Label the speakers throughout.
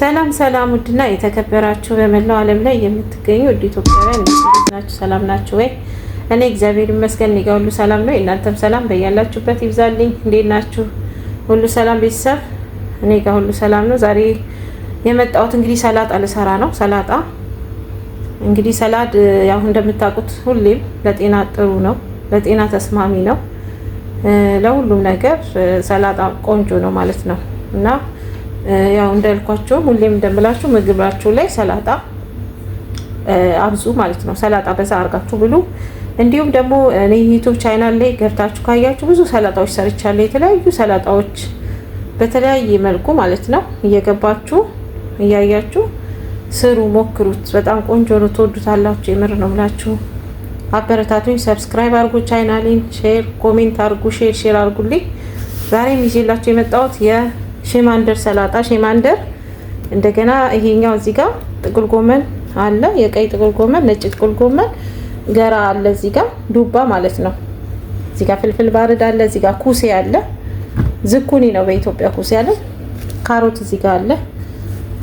Speaker 1: ሰላም ሰላም ውድና የተከበራችሁ በመላው ዓለም ላይ የምትገኙ ውድ ኢትዮጵያውያን ናችሁ። ሰላም ናችሁ ወይ? እኔ እግዚአብሔር ይመስገን እኔ ጋር ሁሉ ሰላም ነው። እናንተም ሰላም በያላችሁበት ይብዛልኝ። እንዴት ናችሁ? ሁሉ ሰላም ቤተሰብ? እኔ ጋር ሁሉ ሰላም ነው። ዛሬ የመጣሁት እንግዲህ ሰላጣ ልሰራ ነው። ሰላጣ እንግዲህ ሰላድ ያው እንደምታውቁት ሁሌም ለጤና ጥሩ ነው፣ ለጤና ተስማሚ ነው። ለሁሉም ነገር ሰላጣ ቆንጆ ነው ማለት ነው እና ያው እንዳልኳችሁ ሁሌም እንደምላችሁ ምግባችሁ ላይ ሰላጣ አብዙ ማለት ነው። ሰላጣ በዛ አርጋችሁ ብሉ። እንዲሁም ደግሞ እኔ ዩቲዩብ ቻናል ላይ ገብታችሁ ካያችሁ ብዙ ሰላጣዎች ሰርቻለሁ። የተለያዩ ሰላጣዎች በተለያየ መልኩ ማለት ነው። እየገባችሁ እያያችሁ ስሩ፣ ሞክሩት። በጣም ቆንጆ ነው፣ ትወዱታላችሁ። የምር ነው ብላችሁ አበረታቱኝ። ሰብስክራይብ አርጉ ቻናሌን፣ ሼር ኮሜንት አርጉ፣ ሼር አርጉልኝ። ዛሬም ይዤላችሁ የመጣሁት የሼማንደር ሰላጣ ሼማንደር። እንደገና ይሄኛው እዚህ ጋር ጥቅል ጎመን አለ፣ የቀይ ጥቅል ጎመን፣ ነጭ ጥቅል ጎመን፣ ገራ አለ፣ እዚህ ጋር ዱባ ማለት ነው። እዚህ ጋር ፍልፍል ባርድ አለ፣ እዚህ ጋር ኩሴ አለ፣ ዝኩኒ ነው በኢትዮጵያ ኩሴ አለ። ካሮት እዚህ ጋር አለ።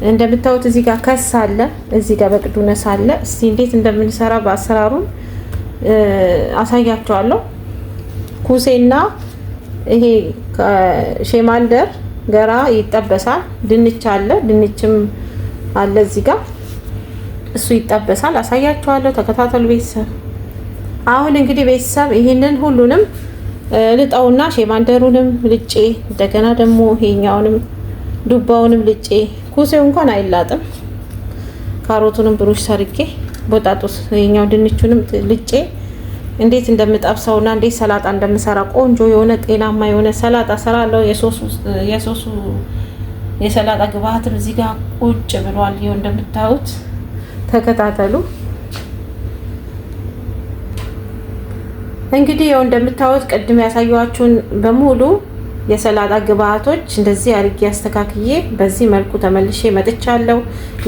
Speaker 1: እንደምታዩት እዚህ ጋር ከስ አለ፣ እዚህ ጋር በቅዱነስ አለ። እስቲ እንዴት እንደምንሰራ በአሰራሩን አሳያችኋለሁ። ኩሴና ይሄ ሼማንደር ገራ ይጠበሳል። ድንች አለ፣ ድንችም አለ እዚህ ጋር እሱ ይጠበሳል። አሳያችኋለሁ። ተከታተሉ ቤተሰብ። አሁን እንግዲህ ቤተሰብ ይሄንን ሁሉንም ልጣውና ሼማንደሩንም ልጬ እንደገና ደግሞ ይሄኛውንም ዱባውንም ልጬ፣ ኩሴው እንኳን አይላጥም። ካሮቱንም ብሩሽ ሰርጌ ቦጣጡስ ይሄኛው ድንቹንም ልጬ እንዴት እንደምጠብሰውና እንዴት ሰላጣ እንደምሰራ ቆንጆ የሆነ ጤናማ የሆነ ሰላጣ ሰራለሁ። የሶሱ የሰላጣ ግብአትም እዚህ ጋር ቁጭ ብሏል። ይሄው እንደምታዩት ተከታተሉ። እንግዲህ ያው እንደምታዩት ቅድም ያሳየኋችሁን በሙሉ የሰላጣ ግብአቶች እንደዚህ አርጌ አስተካክዬ በዚህ መልኩ ተመልሼ መጥቻለሁ።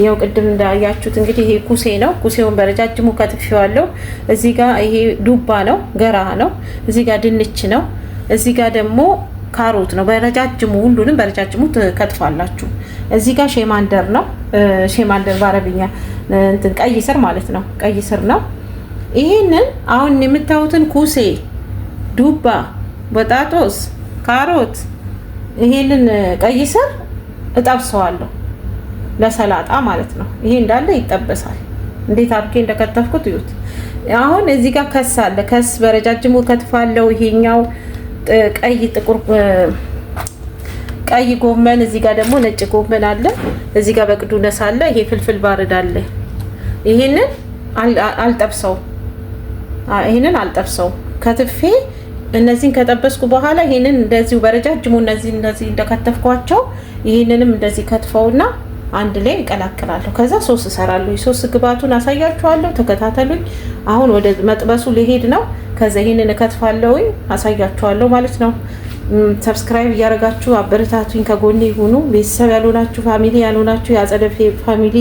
Speaker 1: ያው ቅድም እንዳያችሁት እንግዲህ ይሄ ኩሴ ነው። ኩሴውን በረጃጅሙ ከትፌዋለሁ። እዚህ ጋር ይሄ ዱባ ነው፣ ገራ ነው። እዚህ ጋር ድንች ነው። እዚህ ጋር ደግሞ ካሮት ነው። በረጃጅሙ ሁሉንም በረጃጅሙ ትከትፋላችሁ። እዚህ ጋር ሼማንደር ነው። ሼማንደር በአረብኛ እንትን ቀይ ስር ማለት ነው። ቀይ ስር ነው። ይሄንን አሁን የምታዩትን ኩሴ፣ ዱባ፣ ቦጣጦስ፣ ካሮት ይሄንን ቀይ ስር እጠብሰዋለሁ ለሰላጣ ማለት ነው። ይሄ እንዳለ ይጠበሳል። እንዴት አድርጌ እንደከተፍኩት እዩት። አሁን እዚህ ጋር ከስ አለ። ከስ በረጃጅሙ ከትፋለሁ። ይሄኛው ቀይ ጥቁር ቀይ ጎመን፣ እዚህ ጋር ደግሞ ነጭ ጎመን አለ። እዚህ ጋር በቅዱነስ አለ። ይሄ ፍልፍል ባርድ አለ። ይሄንን አልጠብሰው ከትፌ እነዚህን ከጠበስኩ በኋላ ይሄንን እንደዚሁ በረጃጅሙ እነዚህ እንደከተፍኳቸው ይሄንንም እንደዚህ ከትፈውና አንድ ላይ እቀላቅላለሁ። ከዛ ሶስ እሰራለሁ። የሶስ ግብአቱን አሳያችኋለሁ። ተከታተሉኝ። አሁን ወደ መጥበሱ ሊሄድ ነው። ከዛ ይሄንን እከትፋለሁኝ አሳያችኋለሁ ማለት ነው። ሰብስክራይብ እያደረጋችሁ አበረታቱኝ፣ ከጎኔ ሁኑ። ቤተሰብ ያልሆናችሁ ፋሚሊ ያልሆናችሁ የአጸደፌ ፋሚሊ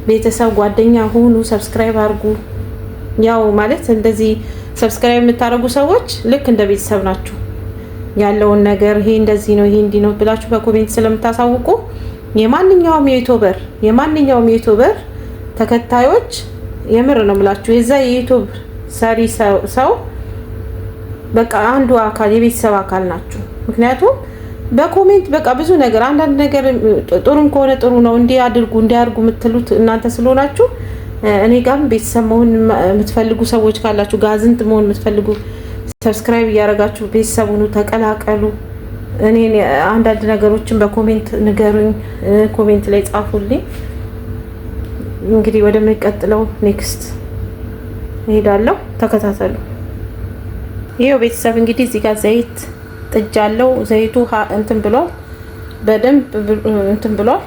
Speaker 1: ቤተሰብ ጓደኛ ሁኑ። ሰብስክራይብ አድርጉ። ያው ማለት እንደዚህ ሰብስክራይብ የምታደርጉ ሰዎች ልክ እንደ ቤተሰብ ናችሁ። ያለውን ነገር ይሄ እንደዚህ ነው፣ ይሄ እንዲህ ነው ብላችሁ በኮሜንት ስለምታሳውቁ የማንኛውም የዩቲዩበር ተከታዮች የምር ነው የምላችሁ የዛ የዩቲዩብ ሰሪ ሰው በቃ አንዱ አካል የቤተሰብ አካል ናችሁ። ምክንያቱም በኮሜንት በቃ ብዙ ነገር አንዳንድ ነገር ጥሩም ከሆነ ጥሩ ነው እንዲያርጉ የምትሉት እናንተ ስለሆናችሁ እኔ ጋርም ቤተሰብ መሆን የምትፈልጉ ሰዎች ካላችሁ ጋዝንት መሆን የምትፈልጉ ሰብስክራይብ እያደረጋችሁ ቤተሰቡን ተቀላቀሉ። እኔ አንዳንድ ነገሮችን በኮሜንት ንገሩኝ፣ ኮሜንት ላይ ጻፉልኝ። እንግዲህ ወደሚቀጥለው ኔክስት እሄዳለሁ። ተከታተሉ። ይሄው ቤተሰብ እንግዲህ እዚህ ጋር ዘይት ጥጃለሁ። ዘይቱ እንትን ብሏል፣ በደንብ እንትን ብሏል፣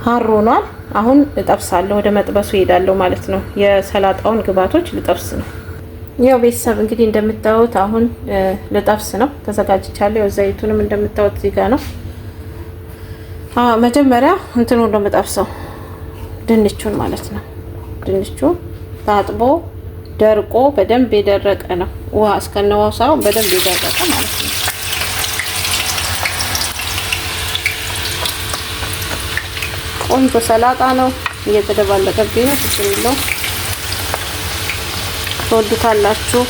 Speaker 1: ሀሮኗል። አሁን እጠብሳለሁ። ወደ መጥበሱ ሄዳለሁ ማለት ነው። የሰላጣውን ግብአቶች ልጠብስ ነው። ያው ቤተሰብ እንግዲህ እንደምታዩት አሁን ልጠብስ ነው፣ ተዘጋጅቻለሁ። ዘይቱንም እንደምታዩት እዚህ ጋር ነው። መጀመሪያ እንትኑ እንደምጠብሰው ድንቹን ማለት ነው። ድንቹ ታጥቦ ደርቆ በደንብ የደረቀ ነው። ውሃ እስከነዋው ሳይሆን በደንብ የደረቀ ማለት ነው። ቆንጆ ሰላጣ ነው። እየተደባለቀብኝ ነው። ችግር የለውም። ትወዱታላችሁ።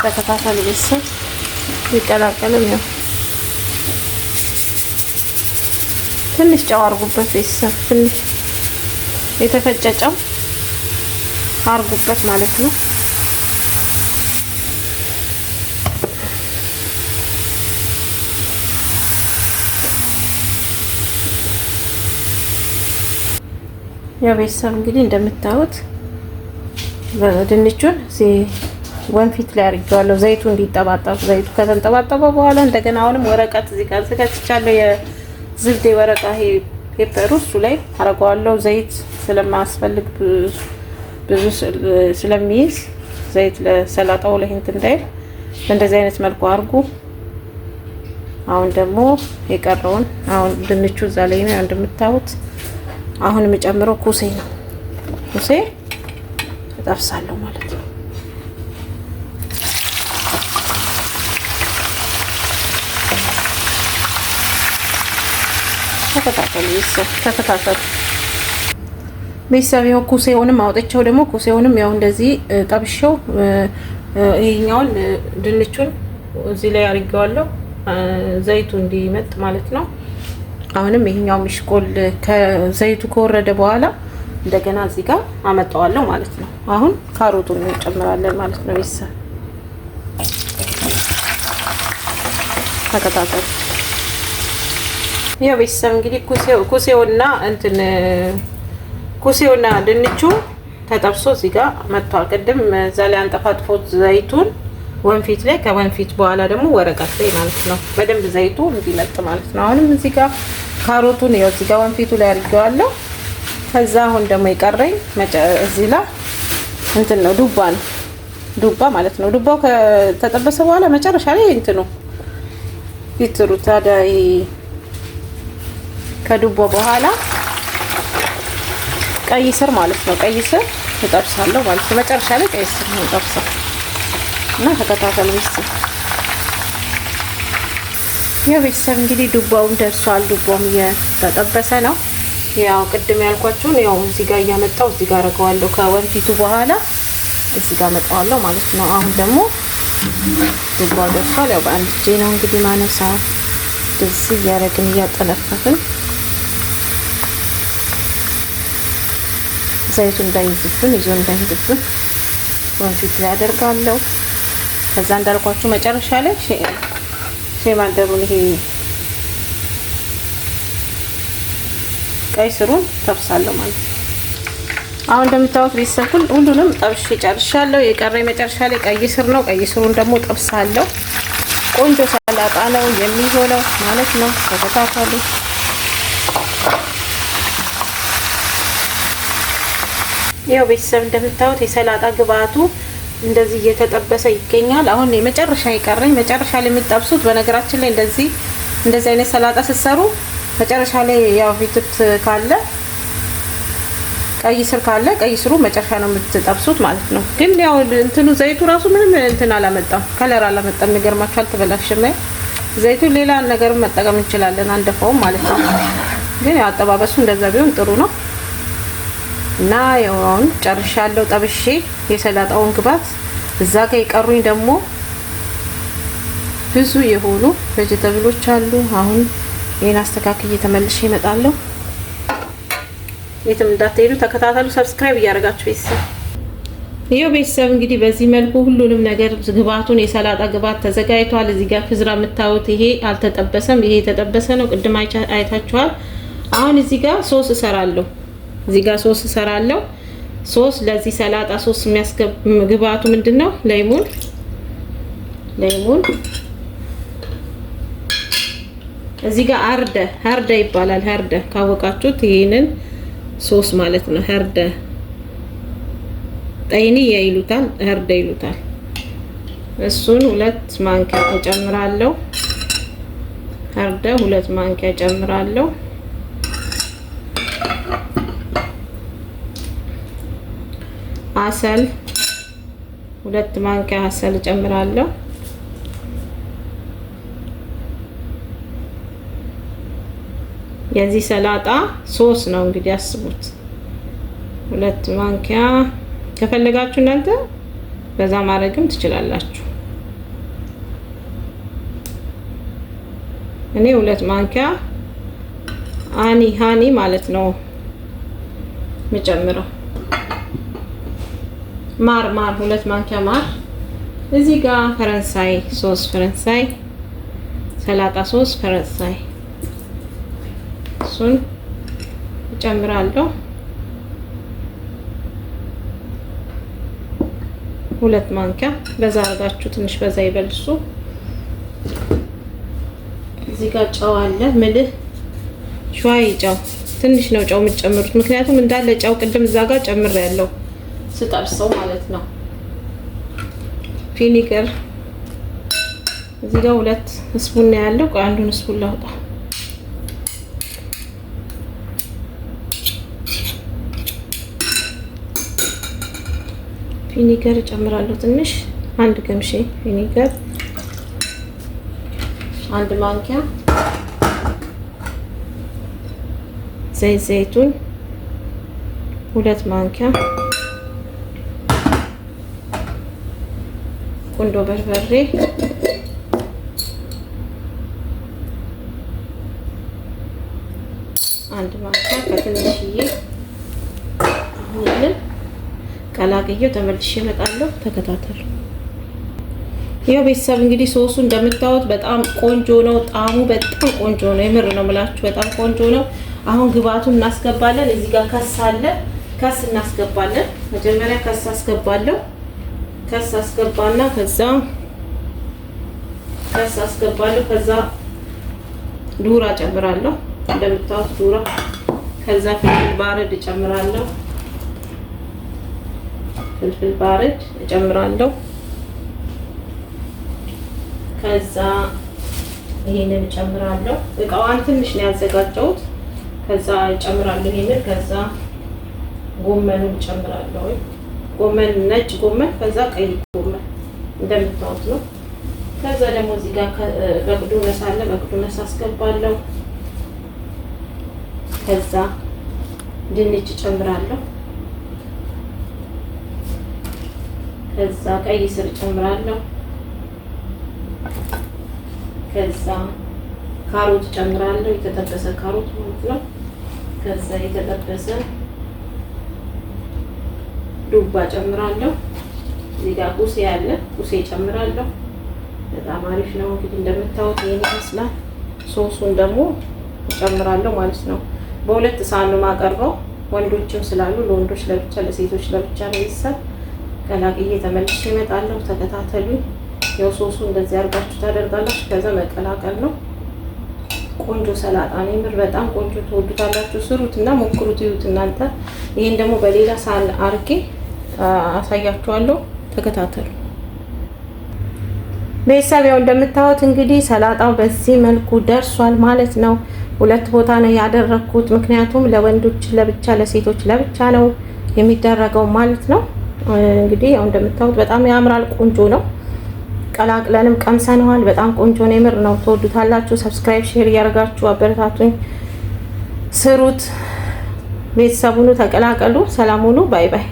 Speaker 1: ተከታተሉ። ቤተሰብ ይቀላቀልም ነው። ትንሽ ጨው አርጉበት። ቤተሰብ ትንሽ የተፈጨ ጨው አርጉበት ማለት ነው። ያው ቤተሰብ እንግዲህ እንደምታዩት ድንቹን ወንፊት ላይ አድርጌዋለሁ። ዘይቱ እንዲጠባጠብ። ዘይቱ ከተንጠባጠበ በኋላ እንደገና አሁንም ወረቀት እዚህ ጋር ዘጋጅቻለሁ። የዝብዴ ወረቃ ይሄ ፔፐሩ እሱ ላይ አረጋዋለሁ። ዘይት ስለማያስፈልግ ብዙ ስለሚይዝ ዘይት ለሰላጣው ላይ እንትን እንዳይል በእንደዚህ አይነት መልኩ አድርጉ። አሁን ደግሞ የቀረውን አሁን ድንቹ እዛ ላይ ነው እንደምታዩት። አሁን የምጨምረው ኩሴ ነው። ኩሴ እጠብሳለሁ ማለት ነው። ተከታተሉ ቤተሰብ። ይኸው ኩሴውንም አውጥቼው ደግሞ ኩሴውንም ያው እንደዚህ ጠብሼው ይሄኛውን ድንቹን እዚህ ላይ አድርጌዋለሁ ዘይቱ እንዲመጥ ማለት ነው። አሁንም ይሄኛው ሚሽቆል ከዘይቱ ከወረደ በኋላ እንደገና እዚህ ጋር አመጣዋለሁ ማለት ነው። አሁን ካሮቱን እንጨምራለን ማለት ነው። ቤተሰብ ተከታተሉ። ያው ቤተሰብ እንግዲህ ኩሴውና ኩሴውና ድንቹ ተጠብሶ እዚህ ጋር መጥቷል። ቅድም እዛ ላይ አንጠፋጥፎት ዘይቱን ወንፊት ላይ ከወንፊት በኋላ ደግሞ ወረቀት ላይ ማለት ነው። በደንብ ዘይቱ እንዲመጥ ማለት ነው። አሁንም እዚህ ጋር ካሮቱን ያው እዚህ ጋር ወንፊቱ ላይ አድርጌዋለሁ። ከዛ አሁን ደግሞ የቀረኝ እዚህ ላይ እንትን ነው ዱባ ማለት ነው። ዱባው ከተጠበሰ በኋላ መጨረሻ ላይ እንትኑ ይትሩ ታዲያ ከዱባው በኋላ ቀይ ስር ማለት ነው። ቀይ ስር እጠብሳለሁ ማለት ነው። መጨረሻ ላይ ቀይ ስር ነው እጠብሳለሁ እና ተከታተሉ ቤተሰብ። የቤተሰብ እንግዲህ ዱባውም ደርሷል። ዱባውም እየተጠበሰ ነው። ያው ቅድም ያልኳችሁን ያው እዚህ ጋር እያመጣው እዚህ ጋር አደርገዋለሁ። ከወንፊቱ በኋላ እዚህ ጋር አመጣዋለሁ ማለት ነው። አሁን ደግሞ ዱባው ደርሷል። ያው በአንድ እጄ ነው እንግዲህ ማነሳው። እዚህ እያደረግን እያጠለፈፍን ዘይቱ እንዳይዝብን ይዞ እንዳይዝብን ወንፊት ላይ አደርጋለሁ። ከዛ እንዳልኳችሁ መጨረሻ ላይ ሼማንደሩን ይሄ ቀይ ስሩን ጠብሳለሁ ማለት ነው። አሁን እንደምታዩት ቤተሰብ ሁሉንም ጠብሼ ጨርሻለሁ። የቀረኝ መጨረሻ ላይ ቀይ ስር ነው። ቀይ ስሩን ደግሞ ጠብሳለሁ። ቆንጆ ሰላጣ ነው የሚሆነው ማለት ነው። ተከታተሉ። ያው ቤተሰብ እንደምታዩት የሰላጣ ግብአቱ እንደዚህ እየተጠበሰ ይገኛል። አሁን የመጨረሻ የቀረኝ መጨረሻ ላይ የምትጠብሱት በነገራችን ላይ እንደዚህ አይነት ሰላጣ ስትሰሩ መጨረሻ ላይ ያው ፊትት ካለ ቀይ ስር ካለ ቀይ ስሩ መጨረሻ ነው የምትጠብሱት ማለት ነው። ግን ያው እንትኑ ዘይቱ ራሱ ምንም እንትን አላመጣም፣ ከለር አላመጣም። የሚገርማችሁ አልተበላሽም። ዘይቱ ሌላ ነገር መጠቀም እንችላለን፣ አንደፋውም ማለት ነው። ግን ያው አጠባበሱ እንደዛ ቢሆን ጥሩ ነው። እና ያው አሁን ጨርሻለሁ ጠብሼ የሰላጣውን ግብአት። እዛ ጋር የቀሩኝ ደግሞ ብዙ የሆኑ ቬጂታብሎች አሉ። አሁን ይሄን አስተካክዬ ተመልሼ እመጣለሁ። የትም እንዳትሄዱ ተከታተሉ። ሰብስክራይብ እያደረጋችሁ ቤተሰብ። ይሄው ቤተሰብ እንግዲህ በዚህ መልኩ ሁሉንም ነገር ግብአቱን የሰላጣ ግብአት ተዘጋጅቷል። እዚህ ጋር ፍዝራ የምታዩት ይሄ አልተጠበሰም፣ ይሄ የተጠበሰ ነው። ቅድም አይታችኋል። አሁን እዚህ ጋር ሶስ እሰራለሁ። እዚህ ጋር ሶስ እሰራለሁ። ሶስ ለዚህ ሰላጣ ሶስ ግብአቱ ምንድነው? ሌሞን እዚህ ጋር ሀርደ ይባላል። ሀርደ ካወቃችሁት ይሄንን ሶስ ማለት ነው። ሀርደ ጠይኒ ይሉታል፣ ሀርደ ይሉታል። እሱን 2 ማንኪያ እጨምራለሁ። ሀርደ 2 ማንኪያ እጨምራለሁ። 2 ማንኪያ ሀሰል ጨምራለሁ። የዚህ ሰላጣ ሶስ ነው እንግዲህ አስቡት። 2 ማንኪያ ከፈለጋችሁ እናንተ በዛ ማድረግም ትችላላችሁ። እኔ 2 ማንኪያ ሃኒ ማለት ነው የምጨምረው። ማር 2 ማንኪያ ማር። እዚህ ጋር ፈረንሳይ ሶስ፣ ፈረንሳይ ሰላጣ ሶስ ፈረንሳይ እሱን እጨምራለሁ። 2 ማንኪያ በዛ አድርጋችሁ ትንሽ በዛ ይበልሱ። እዚህ ጋር ጨው አለ፣ ምልህ ሸዋይ ጨው ትንሽ ነው ጨው የምትጨምሩት፣ ምክንያቱም እንዳለ ጨው ቅድም እዛ ጋር ጨምሬያለሁ ስጠብሰው ማለት ነው። ቪኒገር እዚህ ጋር 2 ስፑን ነው ያለው። ቆይ አንዱን ስፑን ላውጣ። ቪኒገር እጨምራለሁ ትንሽ፣ 1 ገምሼ ቪኒገር፣ 1 ማንኪያ ዘይት ዘይቱን፣ 2 ማንኪያ ቁንዶ በርበሬ፣ 1 ማንኪያ ከትንሽዬ ይሄንን ቀላቅዬው ተመልሼ እመጣለሁ። ተከታተሉ። ይሄው ቤተሰብ እንግዲህ ሶሱ እንደምታዩት በጣም ቆንጆ ነው። ጣዕሙ በጣም ቆንጆ ነው። የምር ነው የምላችሁ፣ በጣም ቆንጆ ነው። አሁን ግብአቱን እናስገባለን። እዚህ ጋር ከስ አለ፣ ከስ እናስገባለን። መጀመሪያ ከስ አስገባለሁ። ከስ አስገባና ከዛ ዱራ ጨምራለሁ። እንደምታዩት ዱራ፣ ከዛ ፍልፍል ባረድ እጨምራለሁ። ፍልፍል ባረድ እጨምራለሁ። ከዛ ይሄንን እጨምራለሁ። እቃዋን ትንሽ ነው ያዘጋጀሁት። ከዛ እጨምራለሁ ይሄንን። ከዛ ጎመኑን እጨምራለሁ። ጎመን፣ ነጭ ጎመን፣ ከዛ ቀይ ጎመን እንደምታዩት ነው። ከዛ ደግሞ እዚህ ጋር በቅዱነስ አለ፣ በቅዱነስ አስገባለሁ። ከዛ ድንች እጨምራለሁ። ከዛ ቀይ ስር እጨምራለሁ። ከዛ ካሮት እጨምራለሁ፣ የተጠበሰ ካሮት ማለት ነው። ከዛ የተጠበሰ ዱባ እጨምራለሁ። እዚህ ጋር ቁሴ ያለ ቁሴ እጨምራለሁ። በጣም አሪፍ ነው እንግዲህ እንደምታዩት ይሄን ይመስላል። ሶሱን ደግሞ እጨምራለሁ ማለት ነው። በሁለት ሳህን ነው የማቀርበው። ወንዶችም ስላሉ ለወንዶች ለብቻ ለሴቶች ለብቻ ነው ይሰጥ። ቀላቅዬ ተመልሼ እመጣለሁ። ተከታተሉ። ያው ሶሱ እንደዚህ አድርጋችሁ ታደርጋላችሁ። ከዛ መቀላቀል ነው። ቆንጆ ሰላጣ ነው። ምር በጣም ቆንጆ፣ ትወዱታላችሁ። ስሩትና ሞክሩት፣ ይዩት እናንተ። ይሄን ደግሞ በሌላ ሳህን አርጌ አሳያችኋለሁ። ተከታተሉ። ቤተሰብ ያው እንደምታዩት እንግዲህ ሰላጣው በዚህ መልኩ ደርሷል ማለት ነው። 2 ቦታ ነው ያደረኩት፣ ምክንያቱም ለወንዶች ለብቻ ለሴቶች ለብቻ ነው የሚደረገው ማለት ነው። እንግዲህ ያው እንደምታዩት በጣም ያምራል፣ ቆንጆ ነው። ቀላቅለንም ቀምሰነዋል። በጣም ቆንጆ ነው። የምር ነው፣ ትወዱታላችሁ። ሰብስክራይብ፣ ሼር እያደረጋችሁ አበረታቱኝ። ስሩት፣ ቤተሰቡን ተቀላቀሉ። ሰላም ሁኑ። ባይ ባይ።